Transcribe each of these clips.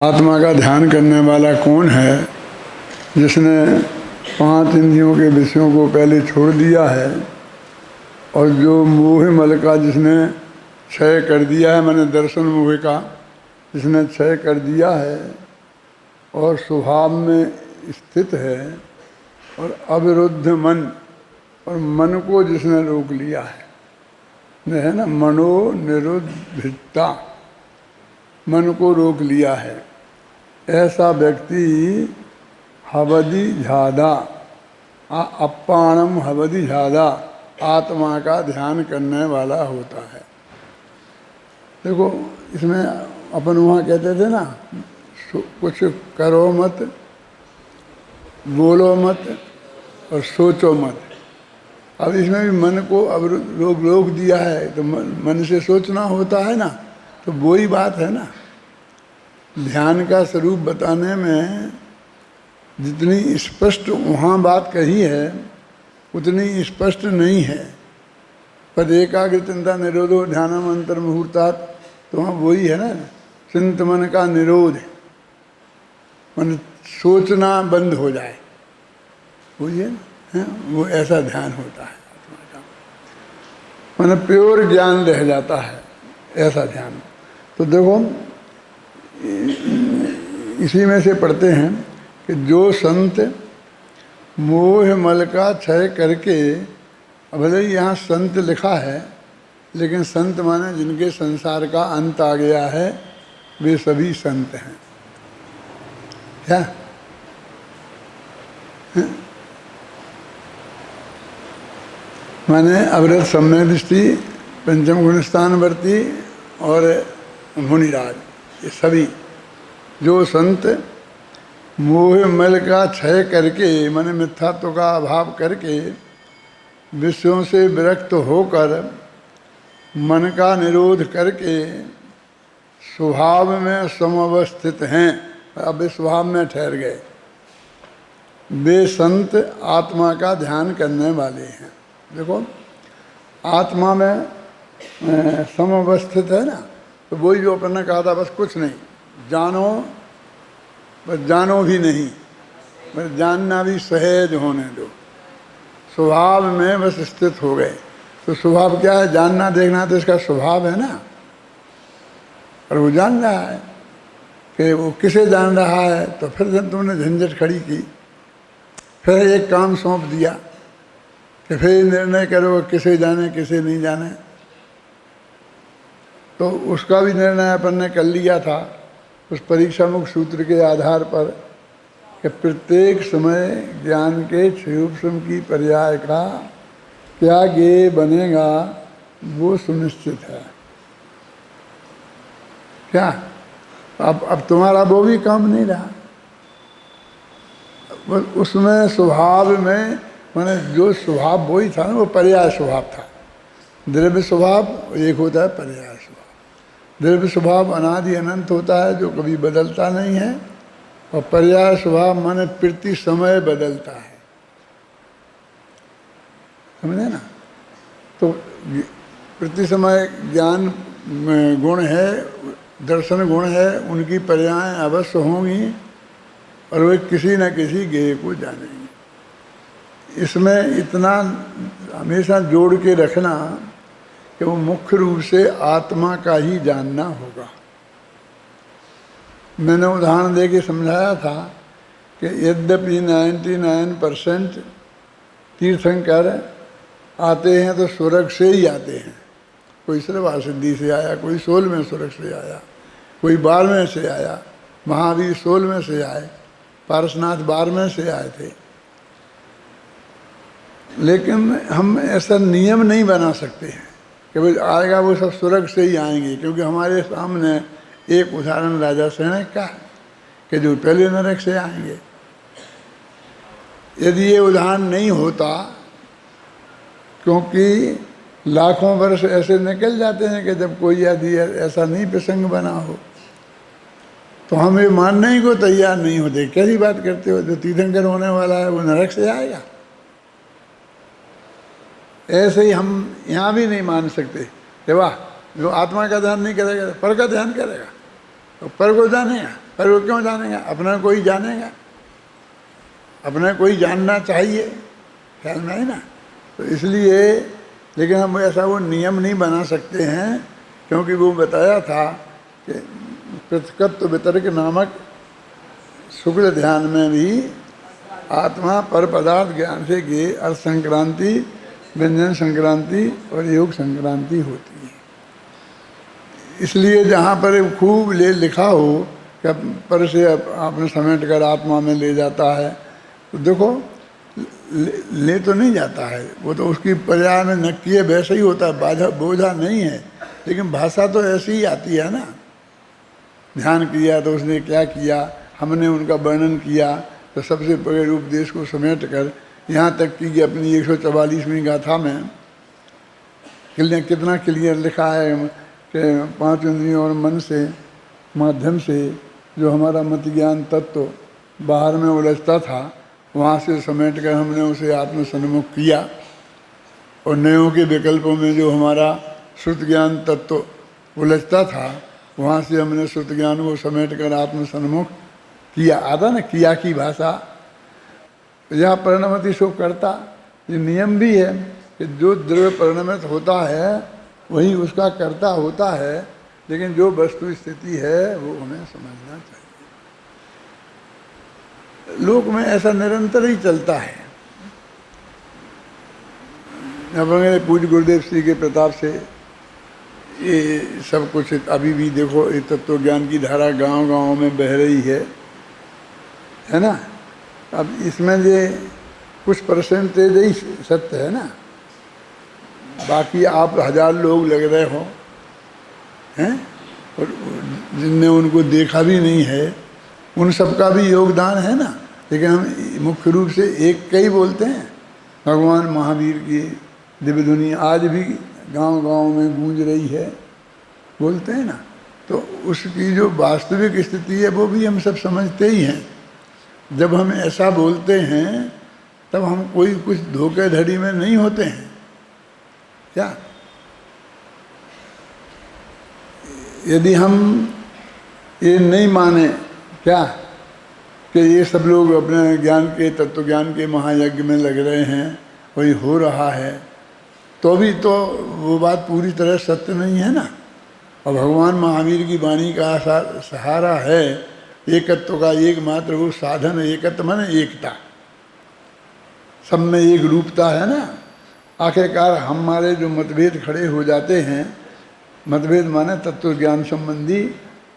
आत्मा का ध्यान करने वाला कौन है? जिसने 5 इंद्रियों के विषयों को पहले छोड़ दिया है और जो मोह मल का जिसने क्षय कर दिया है, मैंने दर्शन मोह का जिसने क्षय कर दिया है और स्वभाव में स्थित है और अविरुद्ध मन, और मन को जिसने रोक लिया है ना, मनो निरुद्धता, मन को रोक लिया है, ऐसा व्यक्ति हवदि झादा अप्पाणम हवदि झादा आत्मा का ध्यान करने वाला होता है। देखो इसमें अपन वहाँ कहते थे ना, कुछ करो मत, बोलो मत और सोचो मत। अब इसमें भी मन को अब रोक दिया है, तो मन से सोचना होता है ना, तो वही बात है ना। ध्यान का स्वरूप बताने में जितनी स्पष्ट वहाँ बात कही है उतनी स्पष्ट नहीं है। पर एकाग्र चिंता निरोधो ध्यानम अंतर मुहूर्तात्, तो वहाँ वही है ना, चिंत मन का निरोध, मन सोचना बंद हो जाए, वही है ना, वो ऐसा ध्यान होता है आत्मा का, मतलब प्योर ज्ञान रह जाता है, ऐसा ध्यान। तो देखो इसी में से पढ़ते हैं कि जो संत मोह मल का क्षय करके, भले ही यहाँ संत लिखा है लेकिन संत माने जिनके संसार का अंत आ गया है, वे सभी संत हैं। क्या माने अवृत सम्यक दृष्टि, पंचम गुणस्थानवर्ती और मुनिराज, ये सभी जो संत मोह मल का क्षय करके, माने मिथ्यात्व का अभाव करके, विषयों से विरक्त होकर, मन का निरोध करके स्वभाव में समवस्थित हैं, अब स्वभाव में ठहर गए, वे संत आत्मा का ध्यान करने वाले हैं। देखो आत्मा में समवस्थित है ना, तो वही जो अपन ने कहा था, बस कुछ नहीं जानो, बस जानो भी नहीं, बस जानना भी सहज होने दो, स्वभाव में बस स्थित हो गए। तो स्वभाव क्या है? जानना देखना तो इसका स्वभाव है ना, और वो जान रहा है कि वो किसे जान रहा है। तो फिर जब तुमने झंझट खड़ी की, फिर एक काम सौंप दिया कि फिर निर्णय करो किसे जाने किसे नहीं जाने, तो उसका भी निर्णय अपन ने कर लिया था उस परीक्षा मुक्त सूत्र के आधार पर कि प्रत्येक समय ज्ञान के क्षयोपशम की पर्याय का क्या ज्ञेय बनेगा वो सुनिश्चित है। क्या अब तुम्हारा वो भी काम नहीं रहा, उसमें स्वभाव में, माने जो स्वभाव वही था ना, वो पर्याय स्वभाव था। द्रव्य स्वभाव एक होता है पर्याय स्वभाव। द्रव्य स्वभाव अनादि अनंत होता है जो कभी बदलता नहीं है, और पर्याय स्वभाव माने प्रति समय बदलता है, समझे ना। तो प्रति समय ज्ञान गुण है, दर्शन गुण है, उनकी पर्याय अवश्य होंगी और वे किसी न किसी ज्ञेय को जानेंगे। इसमें इतना हमेशा जोड़ के रखना कि वो मुख्य रूप से आत्मा का ही जानना होगा। मैंने उदाहरण दे के समझाया था कि यद्यपि 99% तीर्थंकर आते हैं तो स्वर्ग से ही आते हैं, कोई सर्वा सिद्धि से आया, कोई 16वें स्वर्ग से आया, कोई 12वें से आया, महावीर 16वें से आए, पारसनाथ 12वें से आए थे। लेकिन हम ऐसा नियम नहीं बना सकते हैं कि भाई आएगा वो सब स्वर्ग से ही आएंगे, क्योंकि हमारे सामने एक उदाहरण राजा सैनिक का है कि जो पहले नरक से आएंगे। यदि ये उदाहरण नहीं होता, क्योंकि लाखों वर्ष ऐसे निकल जाते हैं कि जब कोई यदि ऐसा नहीं प्रसंग बना हो तो हम ये मानने ही को तैयार नहीं होते। कैसी बात करते हो, जो तीर्थंकर होने वाला है वो नरक से आएगा? ऐसे ही हम यहाँ भी नहीं मान सकते कि वाह जो आत्मा का ध्यान नहीं करेगा पर का ध्यान करेगा, तो पर को जानेगा। पर वो क्यों जानेगा? अपना कोई जानेगा, अपना कोई जानना चाहिए, ख्याल में है ना। तो इसलिए, लेकिन हम ऐसा वो नियम नहीं बना सकते हैं, क्योंकि वो बताया था कि पृथकत्व वितर्क नामक शुक्ल ध्यान में भी आत्मा पर पदार्थ ज्ञान से के अर्थ संक्रांति, व्यंजन संक्रांति और योग संक्रांति होती है। इसलिए जहाँ पर खूब लिखा हो कि पर से आपने समेट कर आत्मा में ले जाता है, तो देखो ले तो नहीं जाता है, वो तो उसकी पर्याय में नक्कीय वैसे ही होता है, बोझा नहीं है, लेकिन भाषा तो ऐसी ही आती है ना। ध्यान किया तो उसने क्या किया, हमने उनका वर्णन किया, तो सबसे बड़े उपदेश को समेट कर यहाँ तक कि अपनी 144वीं गाथा में कितना क्लियर लिखा है कि 5 इंद्रियों और मन से माध्यम से जो हमारा मत ज्ञान तत्व बाहर में उलझता था, वहाँ से समेट कर हमने उसे आत्म सन्मुख किया, और नयों के विकल्पों में जो हमारा श्रुत ज्ञान तत्व उलझता था, वहाँ से हमने श्रुत ज्ञान को समेट कर आत्म सन्मुख किया। आता ना किया की भाषा, यह परिणमति शो करता, ये नियम भी है कि जो द्रव्य परिणमित होता है वही उसका कर्ता होता है, लेकिन जो वस्तु स्थिति है वो हमें समझना चाहिए। लोक में ऐसा निरंतर ही चलता है। अब मेरे पूज्य गुरुदेव श्री के प्रताप से ये सब कुछ अभी भी देखो, ये तत्व ज्ञान की धारा गांव-गांव में बह रही है ना। अब इसमें ये कुछ परसेंटेज ही सत्य है ना, बाकी आप 1000 लोग लग रहे हो हैं, और जिनने उनको देखा भी नहीं है, उन सबका भी योगदान है ना। लेकिन हम मुख्य रूप से एक का ही बोलते हैं। भगवान महावीर की दिव्य ध्वनि आज भी गांव-गांव में गूंज रही है, बोलते हैं ना। तो उसकी जो वास्तविक स्थिति है वो भी हम सब समझते ही हैं। जब हम ऐसा बोलते हैं तब हम कोई कुछ धोखेधड़ी में नहीं होते हैं क्या? यदि हम ये नहीं माने क्या कि ये सब लोग अपने ज्ञान के, तत्व ज्ञान के महायज्ञ में लग रहे हैं, वही हो रहा है, तो भी तो वो बात पूरी तरह सत्य नहीं है ना। और भगवान महावीर की वाणी का सहारा है एकत्व का एकमात्र वो साधन, एकत्व माने एकता, सब में एक रूपता है ना। आखिरकार हमारे जो मतभेद खड़े हो जाते हैं, मतभेद माने तत्व ज्ञान संबंधी,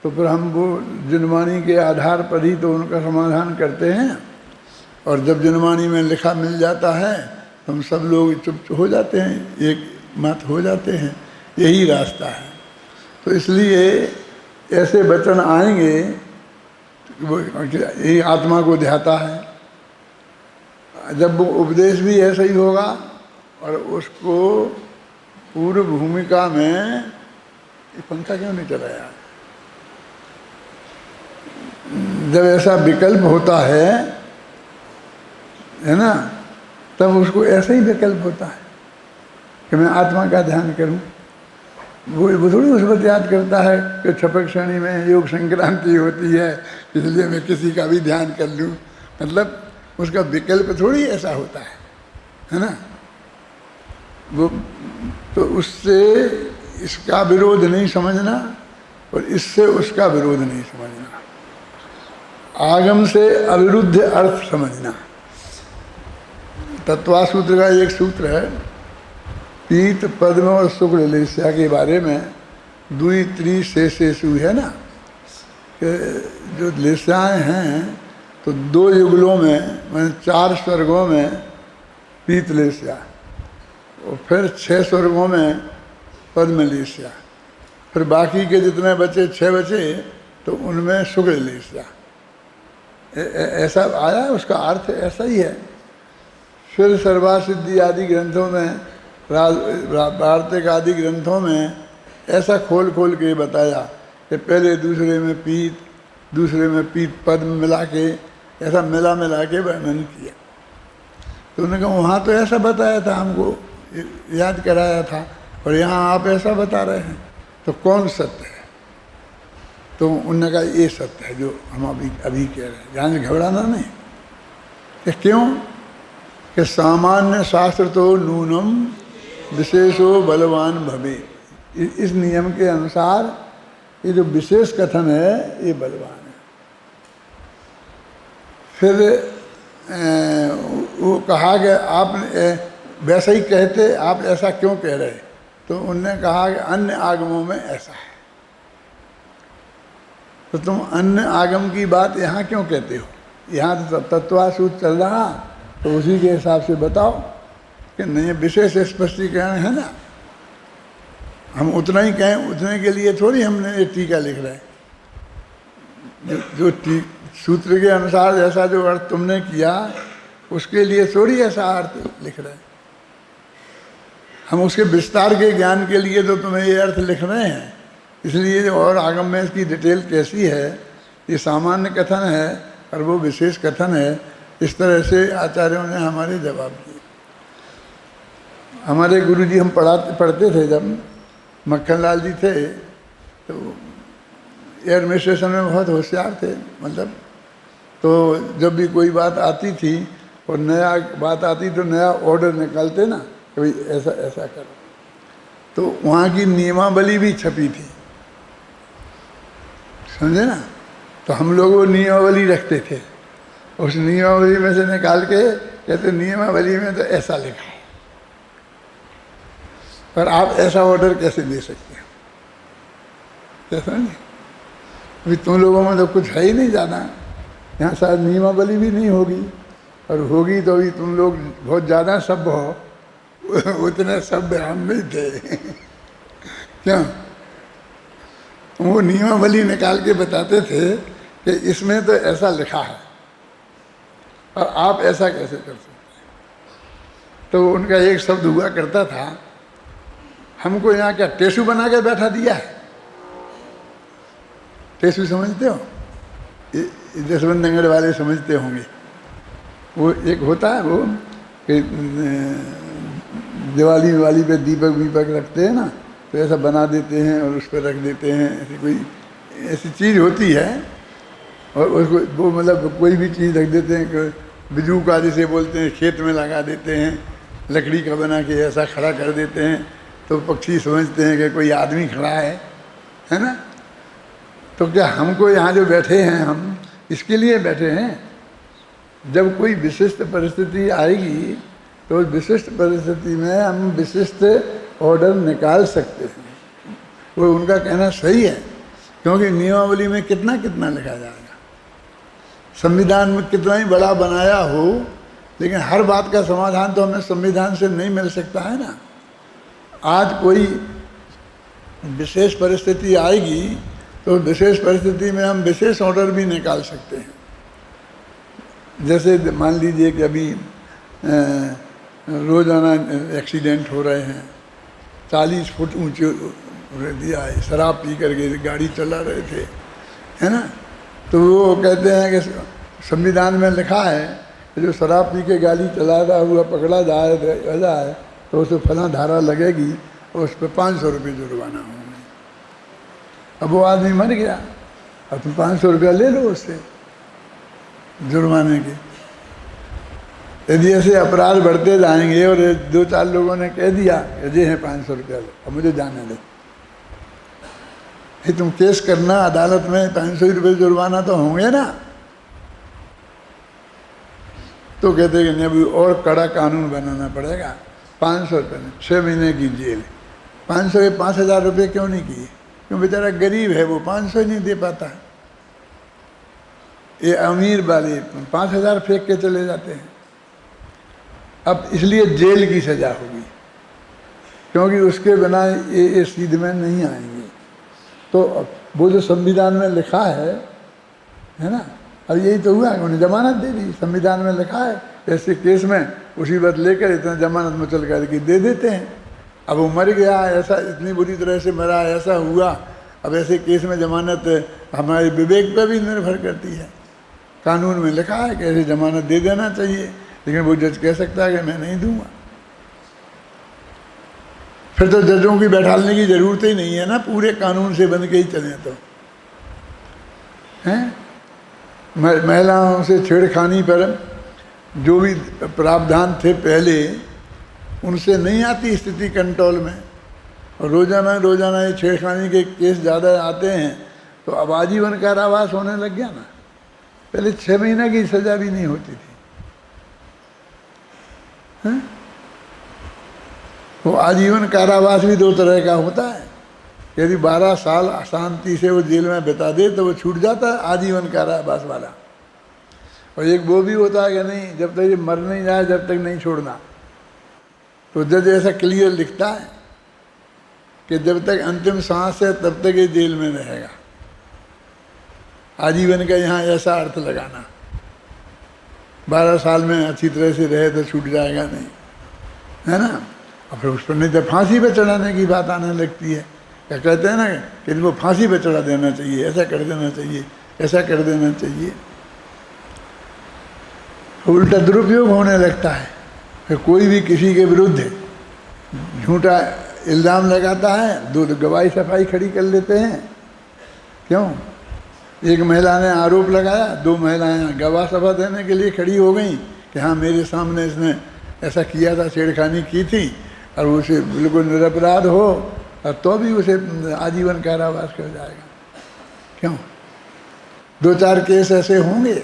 तो फिर हम वो जनवाणी के आधार पर ही तो उनका समाधान करते हैं। और जब जनवाणी में लिखा मिल जाता है तो हम सब लोग चुप हो जाते हैं, एक मत हो जाते हैं, यही रास्ता है। तो इसलिए ऐसे वचन आएंगे, वो यही आत्मा को ध्याता है। जब वो उपदेश भी ऐसा ही होगा, और उसको पूर्व भूमिका में, ये पंखा क्यों नहीं चला यार, जब ऐसा विकल्प होता है ना, तब उसको ऐसा ही विकल्प होता है कि मैं आत्मा का ध्यान करूं। वो थोड़ी उस वक्त याद करता है कि छपक श्रेणी में योग संक्रांति होती है इसलिए मैं किसी का भी ध्यान कर लूं। मतलब उसका विकल्प थोड़ी ऐसा होता है ना। वो तो उससे इसका विरोध नहीं समझना और इससे उसका विरोध नहीं समझना, आगम से अविरुद्ध अर्थ समझना। तत्वा सूत्र का एक सूत्र है, पीत पद्म और शुक्ल लेस्या के बारे में, दुई त्री शेषेषु है ना, कि जो लेस्याएँ हैं तो 2 युगलों में, मैंने 4 स्वर्गों में पीत लेस्या, और फिर 6 स्वर्गों में पद्म लेस्या, फिर बाकी के जितने बचे 6 बचे तो उनमें शुक्ल लेस्या। ऐसा आया, उसका अर्थ ऐसा ही है। फिर सर्वासिद्धि आदि ग्रंथों में, वार्तिक आदि ग्रंथों में ऐसा खोल खोल के बताया कि पहले दूसरे में पीत, दूसरे में पीत पद्म मिला के, ऐसा मिला के वर्णन किया। तो उन्होंने कहा वहाँ तो ऐसा बताया था, हमको याद कराया था, और यहाँ आप ऐसा बता रहे हैं, तो कौन सत्य है? तो उनने कहा ये सत्य है जो हम अभी कह रहे हैं, ध्यान से घबराना नहीं। कि क्यों? कि सामान्य शास्त्र तो नूनम विशेषो बलवान भवे, इस नियम के अनुसार ये जो विशेष कथन है ये बलवान है। फिर वो कहा कि आप वैसा ही कहते, आप ऐसा क्यों कह रहे? तो उनने कहा कि अन्य आगमों में ऐसा है। तो तुम अन्य आगम की बात यहाँ क्यों कहते हो? यहाँ तो तत्वासूत्र चल रहा, तो उसी के हिसाब से बताओ कि नहीं, विशेष स्पष्टीकरण है ना। हम उतना ही कहें, उतने के लिए थोड़ी हमने ये टीका लिख रहे हैं। जो सूत्र के अनुसार जैसा जो अर्थ तुमने किया उसके लिए थोड़ी ऐसा अर्थ लिख रहे हैं हम। उसके विस्तार के ज्ञान के लिए तो तुम्हें ये अर्थ लिख रहे हैं। इसलिए और आगम में इसकी डिटेल कैसी है, ये सामान्य कथन है और वो विशेष कथन है, इस तरह से आचार्यों ने हमारे जवाब दिए। हमारे गुरुजी हम पढ़ते थे जब मक्खनलाल जी थे, तो एडमिनिस्ट्रेशन में बहुत होशियार थे, मतलब तो जब भी कोई बात आती थी और नया बात आती तो नया ऑर्डर निकालते ना कि भाई ऐसा ऐसा करो। तो वहाँ की नियमावली भी छपी थी, समझे ना। तो हम लोग वो नियमावली रखते थे, उस नियमावली में से निकाल के कहते नियमावली में तो ऐसा लिखा है, पर आप ऐसा ऑर्डर कैसे दे सकते हो? कैसा नहीं, अभी तुम लोगों में तो कुछ है ही नहीं ज़्यादा, यहाँ शायद नियमावली भी नहीं होगी, और होगी तो अभी तुम लोग बहुत ज़्यादा सभ्य हो, उतने सभ्य हम नहीं थे। क्यों? वो नियमावली निकाल के बताते थे कि इसमें तो ऐसा लिखा है और आप ऐसा कैसे कर सकते हैं। तो उनका एक शब्द हुआ करता था, हमको यहाँ क्या टेसू बना के बैठा दिया है? टेसू समझते हो? जसवंत नगर वाले समझते होंगे। वो एक होता है वो कि दिवाली पे दीपक वीपक रखते हैं ना, तो ऐसा बना देते हैं और उस पर रख देते हैं, ऐसी कोई ऐसी चीज़ होती है। और उसको वो मतलब कोई भी चीज़ रख देते हैं, बिजू का जिसे बोलते हैं, खेत में लगा देते हैं, लकड़ी का बना के ऐसा खड़ा कर देते हैं, तो पक्षी समझते हैं कि कोई आदमी खड़ा है ना। तो क्या हमको यहाँ जो बैठे हैं, हम इसके लिए बैठे हैं, जब कोई विशिष्ट परिस्थिति आएगी तो उस विशिष्ट परिस्थिति में हम विशिष्ट ऑर्डर निकाल सकते हैं। वो उनका कहना सही है, क्योंकि नियमावली में कितना कितना लिखा जाएगा, संविधान में कितना ही बड़ा बनाया हो, लेकिन हर बात का समाधान तो हमें संविधान से नहीं मिल सकता है ना। आज कोई विशेष परिस्थिति आएगी तो विशेष परिस्थिति में हम विशेष ऑर्डर भी निकाल सकते हैं। जैसे मान लीजिए कि अभी रोज़ाना एक्सीडेंट हो रहे हैं, 40 फुट ऊंचे दिया है, शराब पी करके गाड़ी चला रहे थे, है ना। तो वो कहते हैं कि संविधान में लिखा है कि जो शराब पी के गाड़ी चलाता हुआ पकड़ा जाए तो उसे फला धारा लगेगी और उस पर 500 रुपये जुर्माना होंगे। अब वो आदमी मर गया, अब तुम 500 रुपया ले लो उससे जुर्माने के। यदि ऐसे अपराध बढ़ते जाएंगे और 2-4 लोगों ने कह दिया ये है 500 रुपया लो, अब मुझे जाने दो, तुम केस करना अदालत में, 500 रुपये जुर्माना तो होंगे ना। तो कहते कि नहीं, अभी और कड़ा कानून बनाना पड़ेगा, 500 रुपये में 6 महीने की जेल। 500 के 5000 रुपये क्यों नहीं किए? क्यों? बेचारा गरीब है, वो 500 ही नहीं दे पाता है। ये अमीर वाले 5000 फेंक के चले जाते हैं। अब इसलिए जेल की सजा होगी, क्योंकि उसके बिना ये सीध में नहीं आएंगे। तो वो जो संविधान में लिखा है ना, अब यही तो हुआ, उन्हें जमानत दे दी। संविधान में लिखा है ऐसे केस में उसी बात लेकर इतना जमानत मुचल करके दे देते हैं। अब वो मर गया, ऐसा इतनी बुरी तरह से मरा, ऐसा हुआ, अब ऐसे केस में जमानत हमारे विवेक पर भी निर्भर करती है। कानून में लिखा है कि ऐसे जमानत दे देना चाहिए, लेकिन वो जज कह सकता है कि मैं नहीं दूंगा। फिर तो जजों की बैठालने की ज़रूरत ही नहीं है ना, पूरे कानून से बन के ही चलें। तो हैं। महिलाओं से छेड़खानी पर जो भी प्रावधान थे पहले, उनसे नहीं आती स्थिति कंट्रोल में, और रोज़ाना ये छेड़खानी के केस ज़्यादा आते हैं, तो अब आजीवन कारावास होने लग गया ना। पहले 6 महीने की सज़ा भी नहीं होती थी, हैं? वो आजीवन कारावास भी 2 तरह का होता है। यदि 12 साल शांति से वो जेल में बिता दे तो वो छूट जाता है आजीवन कारावास वाला। और एक वो भी होता है कि नहीं, जब तक ये मर नहीं जाए जब तक नहीं छोड़ना। तो जज ऐसा क्लियर लिखता है कि जब तक अंतिम सांस है तब तक ये जेल में रहेगा। आजीवन का यहाँ ऐसा अर्थ लगाना, 12 साल में अच्छी तरह से रहे तो छूट जाएगा नहीं, है ना। और फिर उस पर नहीं तो फांसी पे चढ़ाने की बात आने लगती है। क्या कहते हैं ना कि इनको फांसी पे चढ़ा देना चाहिए, ऐसा कर देना चाहिए, ऐसा कर देना चाहिए। उल्टा दुरुपयोग होने लगता है। फिर कोई भी किसी के विरुद्ध झूठा इल्ज़ाम लगाता है, 2 गवाही सफाई खड़ी कर लेते हैं। क्यों? एक महिला ने आरोप लगाया, 2 महिलाएं गवाह सभा देने के लिए खड़ी हो गई कि हाँ मेरे सामने इसने ऐसा किया था, छेड़खानी की थी, और उसे बिल्कुल निरपराध हो, और तो भी उसे आजीवन कारावास कर जाएगा। क्यों? 2-4 केस ऐसे होंगे,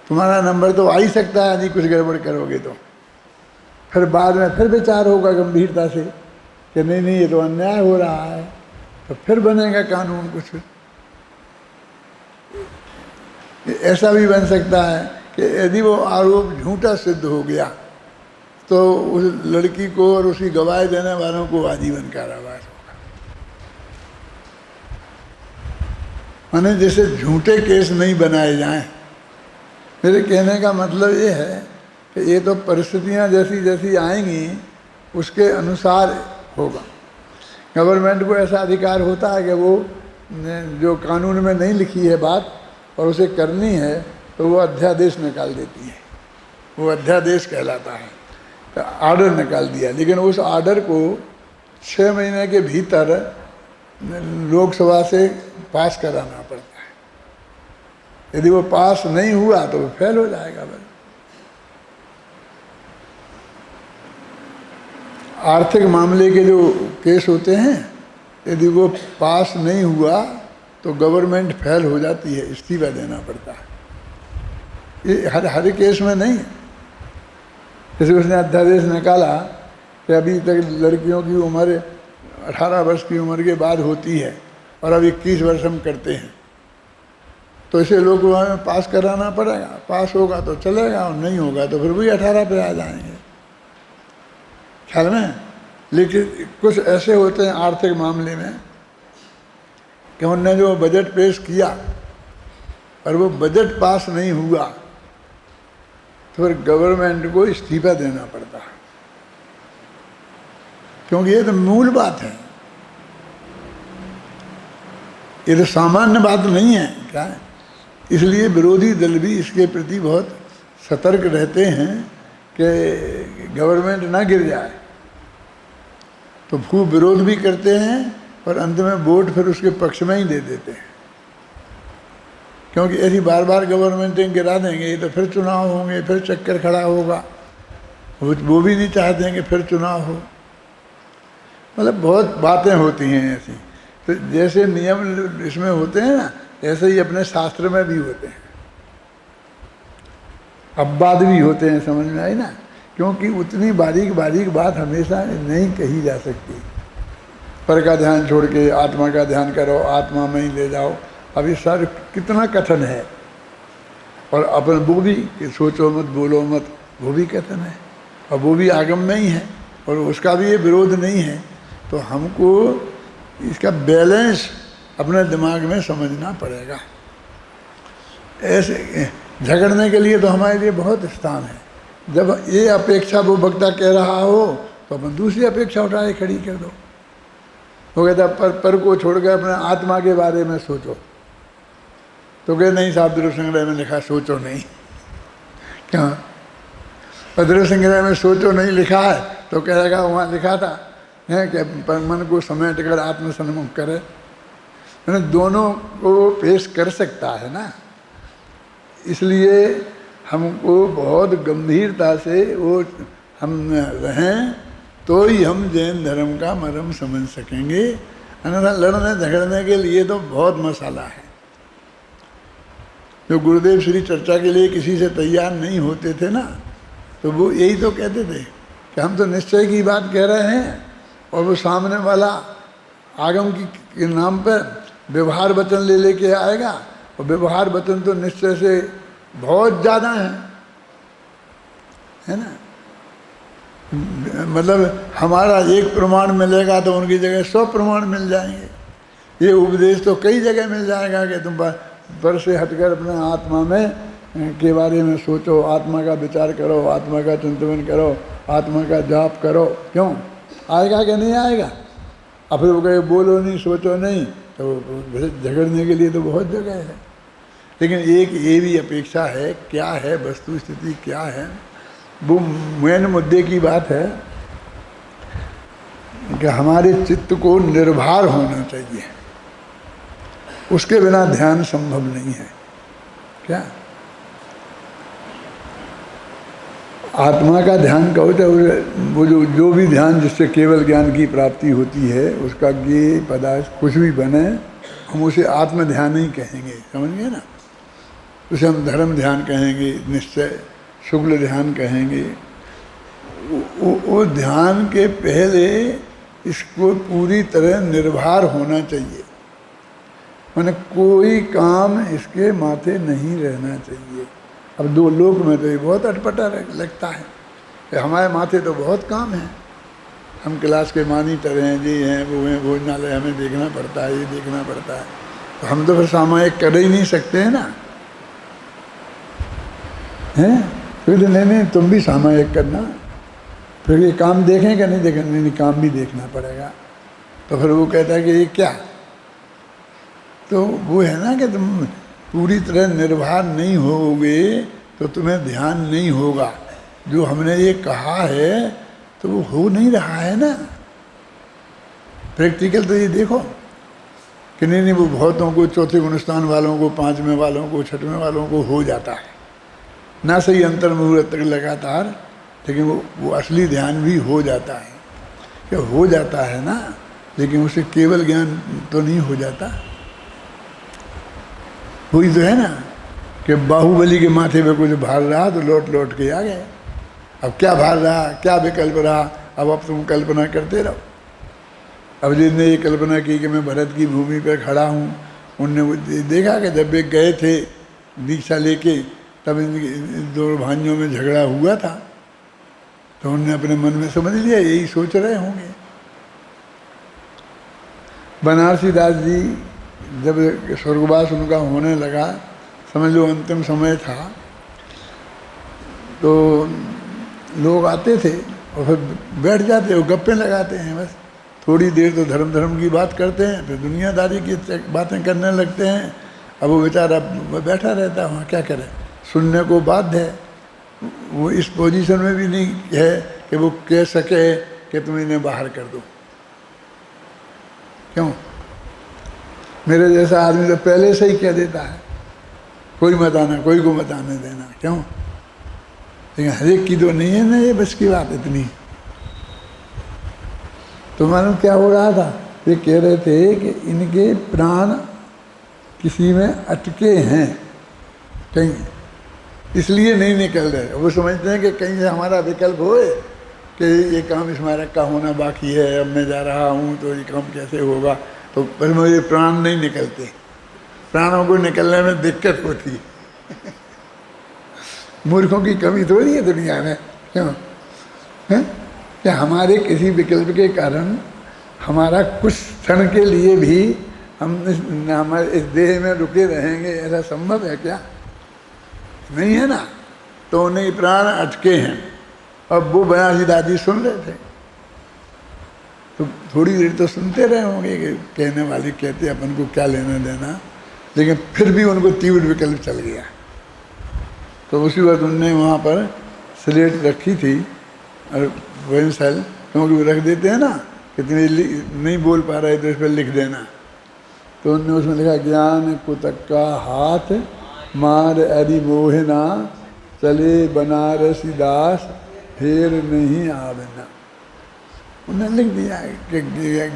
तुम्हारा नंबर तो आ ही सकता है यदि कुछ गड़बड़ करोगे तो। फिर बाद में फिर विचार होगा गंभीरता से कि नहीं ये तो अन्याय हो रहा है, तो फिर बनेगा कानून कुछ। ऐसा भी बन सकता है कि यदि वो आरोप झूठा सिद्ध हो गया तो उस लड़की को और उसकी गवाही देने वालों को आजीवन कारावास होगा। माने जैसे झूठे केस नहीं बनाए जाएं। मेरे कहने का मतलब ये है कि ये तो परिस्थितियां जैसी जैसी आएंगी उसके अनुसार होगा। गवर्नमेंट को ऐसा अधिकार होता है कि वो जो कानून में नहीं लिखी है बात और उसे करनी है तो वो अध्यादेश निकाल देती है, वो अध्यादेश कहलाता है। तो आर्डर निकाल दिया, लेकिन उस आर्डर को 6 महीने के भीतर लोकसभा से पास कराना पड़ता है। यदि वो पास नहीं हुआ तो वो फेल हो जाएगा। भाई आर्थिक मामले के जो केस होते हैं, यदि वो पास नहीं हुआ तो गवर्नमेंट फेल हो जाती है, इस्तीफा देना पड़ता है। ये हर केस में नहीं है। जैसे उसने अध्यादेश निकाला कि अभी तक लड़कियों की उम्र 18 वर्ष की उम्र के बाद होती है और अब 21 वर्ष हम करते हैं, तो इसे लोकसभा में पास कराना पड़ेगा। पास होगा तो चलेगा और नहीं होगा तो फिर वही 18 पे आ जाएंगे, ख्याल में। लेकिन कुछ ऐसे होते हैं आर्थिक मामले में कि उनने जो बजट पेश किया और वो बजट पास नहीं हुआ तो फिर गवर्नमेंट को इस्तीफा देना पड़ता है, क्योंकि ये तो मूल बात है, ये तो सामान्य बात नहीं है क्या है? इसलिए विरोधी दल भी इसके प्रति बहुत सतर्क रहते हैं कि गवर्नमेंट ना गिर जाए, तो खूब विरोध भी करते हैं और अंत में वोट फिर उसके पक्ष में ही दे देते हैं। क्योंकि ऐसी बार बार गवर्नमेंटें गिरा देंगे तो फिर चुनाव होंगे, फिर चक्कर खड़ा होगा। वो भी नहीं चाहते हैं कि फिर चुनाव हो। मतलब बहुत बातें होती हैं ऐसी। तो जैसे नियम इसमें होते हैं ना, ऐसे ही अपने शास्त्र में भी होते हैं, अपवाद भी होते हैं, समझ में आई ना। क्योंकि उतनी बारीक बारीक बात हमेशा नहीं कही जा सकती। पर का ध्यान छोड़ के आत्मा का ध्यान करो, आत्मा में ही ले जाओ। अब ये सारे कितना कथन है, और अपन वो भी कि सोचो मत बोलो मत, वो भी कथन है, और वो भी आगम में ही है, और उसका भी ये विरोध नहीं है। तो हमको इसका बैलेंस अपने दिमाग में समझना पड़ेगा। ऐसे झगड़ने के लिए तो हमारे लिए बहुत स्थान है। जब ये अपेक्षा वो वक्ता कह रहा हो तो अपन दूसरी अपेक्षा उठा के खड़ी कर दो। वो कहता पर को छोड़कर अपने आत्मा के बारे में सोचो, तो कहे नहीं साहब दृढ़ संग्रह में लिखा सोचो नहीं। क्या दृढ़ संग्रह में सोचो नहीं लिखा है तो कहेगा वहाँ लिखा था है कि मन को समेट कर आत्म सन्मुख करे। मैंने दोनों को पेश कर सकता है ना, इसलिए हमको बहुत गंभीरता से वो हम रहें तो ही हम जैन धर्म का मर्म समझ सकेंगे। अन्यथा लड़ने झगड़ने के लिए तो बहुत मसाला है। जो गुरुदेव श्री चर्चा के लिए किसी से तैयार नहीं होते थे ना, तो वो यही तो कहते थे कि हम तो निश्चय की बात कह रहे हैं और वो सामने वाला आगम के नाम पर व्यवहार वचन ले लेके आएगा, और व्यवहार वचन तो निश्चय से बहुत ज़्यादा है ना। मतलब हमारा एक प्रमाण मिलेगा तो उनकी जगह 100 प्रमाण मिल जाएंगे। ये उपदेश तो कई जगह मिल जाएगा कि तुम पर से हटकर अपने आत्मा में के बारे में सोचो, आत्मा का विचार करो, आत्मा का चिंतन करो, आत्मा का जाप करो। क्यों आएगा कि नहीं आएगा? अब फिर वो कहे बोलो नहीं, सोचो नहीं, तो झगड़ने के लिए तो बहुत जगह है। लेकिन एक ये भी अपेक्षा है, क्या है वस्तु स्थिति क्या है, वो मेन मुद्दे की बात है कि हमारे चित्त को निर्भर होना चाहिए, उसके बिना ध्यान संभव नहीं है। क्या आत्मा का ध्यान कहो चाहे वो जो भी ध्यान जिससे केवल ज्ञान की प्राप्ति होती है, उसका ज्ञेय पदार्थ कुछ भी बने, हम उसे आत्म ध्यान ही कहेंगे। समझ गए ना? उसे हम धर्म ध्यान कहेंगे, निश्चय शुक्ल ध्यान कहेंगे। वो ध्यान के पहले इसको पूरी तरह निर्भर होना चाहिए, माने कोई काम इसके माथे नहीं रहना चाहिए। अब दो लोग में तो ये बहुत अटपटा लगता है कि हमारे माथे तो बहुत काम है, हम क्लास के मॉनिटर हैं, जी हैं, वो हैं, भोजनालय हमें देखना पड़ता है, ये देखना पड़ता है, तो हम तो फिर सामायिक कर ही नहीं सकते हैं ना, हैं? फिर नहीं तुम भी सामायिक करना, फिर ये काम देखें क्या नहीं देखें? नहीं काम भी देखना पड़ेगा। तो फिर वो कहता है कि ये क्या, तो वो है ना कि तुम पूरी तरह निर्भर नहीं होगे तो तुम्हें ध्यान नहीं होगा। जो हमने ये कहा है तो वो हो नहीं रहा है ना। प्रैक्टिकल तो ये देखो कि नहीं वो बहुतों को, चौथे गुणस्थान वालों को, पांचवें वालों को, छठवें वालों को हो जाता है ना, सही अंतर मुहूर्त तक लगातार, लेकिन वो असली ध्यान भी हो जाता है। कि हो जाता है ना, लेकिन उसे केवल ज्ञान तो नहीं हो जाता। वही तो है ना कि बाहुबली के माथे पे कुछ भार रहा तो लौट लौट के आ गए। अब क्या भार रहा, क्या विकल्प रहा, अब तुम कल्पना करते रहो। अब जिसने ये कल्पना की कि मैं भरत की भूमि पर खड़ा हूँ, उनने वो देखा कि जब वे गए थे दीक्षा लेके, तब इन दो भाइयों में झगड़ा हुआ था, तो उनने अपने मन में समझ लिया यही सोच रहे होंगे। बनारसी दास जी जब स्वर्गवास उनका होने लगा, समझ लो अंतिम समय था, तो लोग आते थे और फिर बैठ जाते, वो गप्पे लगाते हैं बस, थोड़ी देर तो धर्म की बात करते हैं, फिर दुनियादारी की बातें करने लगते हैं। अब वो बेचारा बैठा रहता है वहाँ, क्या करे, सुनने को बाध्य है। वो इस पोजीशन में भी नहीं है कि वो कह सके कि तुम इन्हें बाहर कर दो। क्यों? मेरे जैसा आदमी तो पहले से ही कह देता है कोई मत आना, कोई को मत आने देना। क्यों? लेकिन हर एक की तो नहीं है ना ये बस की बात इतनी। तो मालूम क्या हो रहा था, ये कह रहे थे कि इनके प्राण किसी में अटके हैं कहीं, इसलिए नहीं निकल रहे। वो समझते हैं कि कहीं से हमारा विकल्प होए कि ये काम स्मारक का होना बाकी है, अब मैं जा रहा हूँ तो ये काम कैसे होगा, तो पर मेरे प्राण नहीं निकलते। प्राणों को निकलने में दिक्कत होती है। मूर्खों की कमी थोड़ी है दुनिया में। क्यों है कि हमारे किसी विकल्प के कारण हमारा कुछ क्षण के लिए भी हम हमारे इस देह में रुके रहेंगे, ऐसा संभव है क्या? नहीं है ना। तो उन्हें प्राण अटके हैं। अब वो बनारसी दादी सुन रहे थे, तो थोड़ी देर तो सुनते रहे होंगे कि कहने वाले कहते अपन को क्या लेना देना, लेकिन फिर भी उनको तीव्र विकल्प चल गया। तो उसी वक्त उनने वहाँ पर स्लेट रखी थी और पेंसिल, क्योंकि वो रख देते हैं ना कि तुम्हें नहीं बोल पा रहे तो इस पर लिख देना, तो उन्होंने उसमें लिखा ज्ञान कुतक्का हाथ मार अरि मोहना चले बनारसी दास फेर नहीं आवना। उन्होंने लिख दिया कि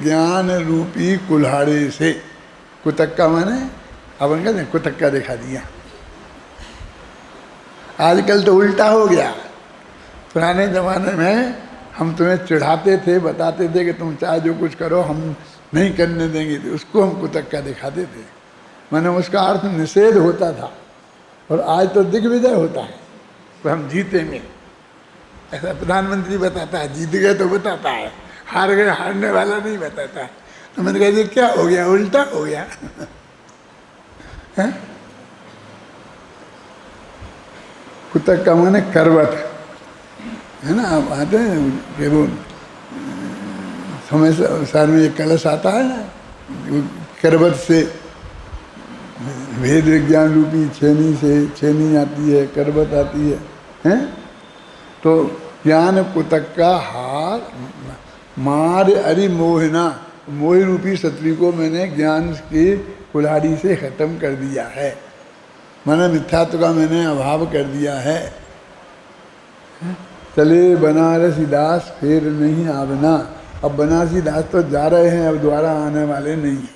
ज्ञान रूपी कुल्हाड़े से, कुतक्का माने अपन कहते हैं कुतक्का दिखा दिया। आजकल तो उल्टा हो गया। पुराने ज़माने में हम तुम्हें चिढ़ाते थे, बताते थे कि तुम चाहे जो कुछ करो हम नहीं करने देंगे, तो उसको हम कुतक्का दिखाते थे। माने उसका अर्थ निषेध होता था। और आज तो दिग्विजय होता है, तो हम जीतेंगे ऐसा प्रधानमंत्री बताता है। जीत गए तो बताता है, हार गए हारने वाला नहीं बताता है। तो मैंने कहा क्या हो गया, उल्टा हो गया है? कुतक्का माने करवट है ना। आप आते हैं कि वो समय साल में एक कलश आता है ना, करवट से वेद विज्ञान रूपी छेनी से छेनी आती है, करवट आती है, हैं? तो ज्ञान कुतक्का हार मार अरि मोहना, मोह रूपी शत्रु को मैंने ज्ञान की कुल्हाड़ी से खत्म कर दिया है। मैंने मिथ्यात्व का मैंने अभाव कर दिया है। चले बनारसी दास फिर नहीं आवना। अब बनारसी दास तो जा रहे हैं, अब दोबारा आने वाले नहीं।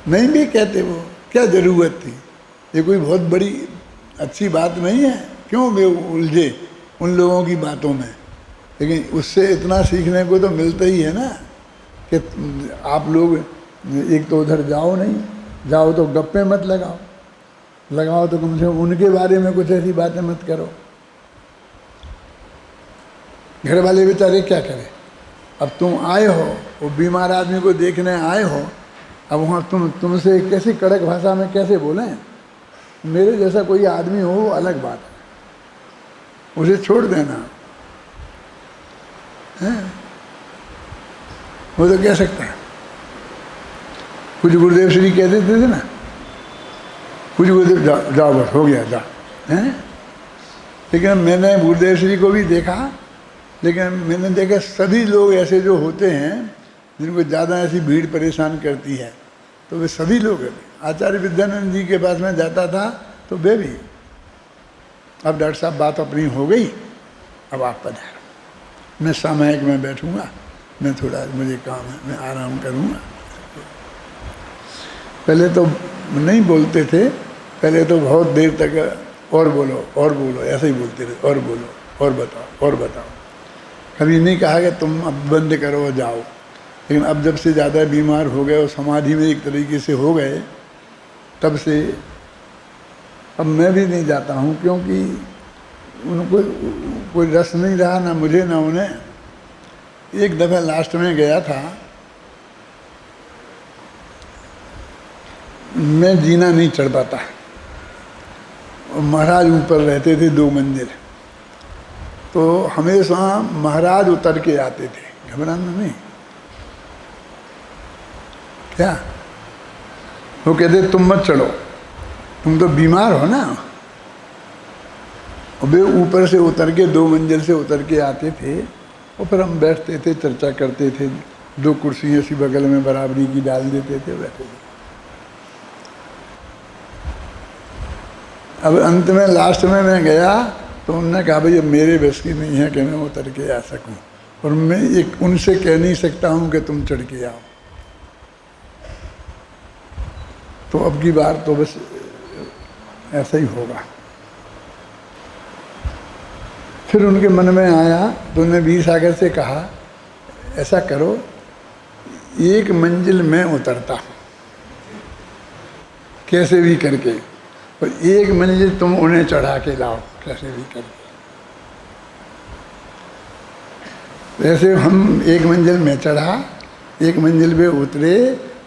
नहीं भी कहते वो, क्या जरूरत थी? ये कोई बहुत बड़ी अच्छी बात नहीं है। क्यों वे उलझे उन लोगों की बातों में? लेकिन उससे इतना सीखने को तो मिलता ही है ना कि आप लोग एक तो उधर जाओ नहीं, जाओ तो गप्पे मत लगाओ, लगाओ तो कम से कम उनके बारे में कुछ ऐसी बातें मत करो। घर वाले बेचारे क्या करें? अब तुम आए हो, वो बीमार आदमी को देखने आए हो, अब वहाँ तुमसे कैसी कड़क भाषा में कैसे बोलें? मेरे जैसा कोई आदमी हो वो अलग बात है, उसे छोड़ देना है। वो तो कह सकता है। कुछ गुरुदेव श्री कह देते थे ना, कुछ गुरुदेव जाओ बस हो गया जा, हैं? लेकिन मैंने गुरुदेव श्री को भी देखा, लेकिन मैंने देखा सभी लोग ऐसे जो होते हैं जिनको ज़्यादा ऐसी भीड़ परेशान करती है, तो वे सभी लोग आचार्य विद्यानंद जी के पास में जाता था तो वे भी, अब डॉक्टर साहब बात अपनी हो गई, अब आप पधारो, मैं सामयिक में बैठूंगा, मैं थोड़ा मुझे काम है, मैं आराम करूंगा। पहले तो नहीं बोलते थे, पहले तो बहुत देर तक और बोलो ऐसे ही बोलते थे, और बोलो और बताओ। कभी नहीं कहा कि तुम अब बंद करो जाओ। लेकिन अब जब से ज़्यादा बीमार हो गए और समाधि में एक तरीके से हो गए, तब से अब मैं भी नहीं जाता हूँ, क्योंकि उनको कोई रस नहीं रहा, ना मुझे ना उन्हें। एक दफ़ा लास्ट में गया था, मैं जीना नहीं चढ़ पाता, और महाराज ऊपर रहते थे 2 मंजिल, तो हमेशा महाराज उतर के आते थे। घबराना नहीं, क्या वो कहते तुम मत चढ़ो, तुम तो बीमार हो ना। और वे ऊपर से उतर के 2 मंजिल से उतर के आते थे, और फिर हम बैठते थे, चर्चा करते थे। 2 कुर्सी ऐसी बगल में बराबरी की डाल देते थे, बैठे थे। अब अंत में लास्ट में मैं गया तो उन्होंने कहा भाई अब मेरे बस की नहीं है कि मैं उतर के आ सकूं, और मैं एक उनसे कह नहीं सकता हूं कि तुम चढ़ के आओ। तो अब की बार तो बस ऐसा ही होगा। फिर उनके मन में आया तो उन्होंने वीर सागर से कहा ऐसा करो, 1 मंजिल मैं उतरता हूँ कैसे भी करके, और 1 मंजिल तुम उन्हें चढ़ा के लाओ कैसे भी करके। वैसे हम 1 मंजिल में चढ़ा, 1 मंजिल पे उतरे,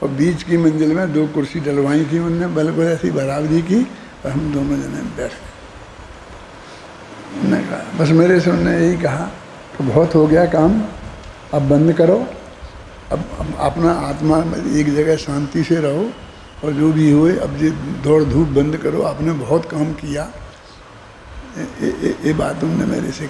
और बीच की मंजिल में 2 कुर्सी डलवाई थी उनने, बिल्कुल ऐसी बराबरी की, और हम दोनों जने बैठ गए। उन्होंने कहा बस मेरे से उन्होंने यही कहा कि बहुत हो गया काम, अब बंद करो, अब अपना आत्मा एक जगह शांति से रहो, और जो भी हुए अब ये दौड़ धूप बंद करो, आपने बहुत काम किया। ये बात उन्होंने मेरे से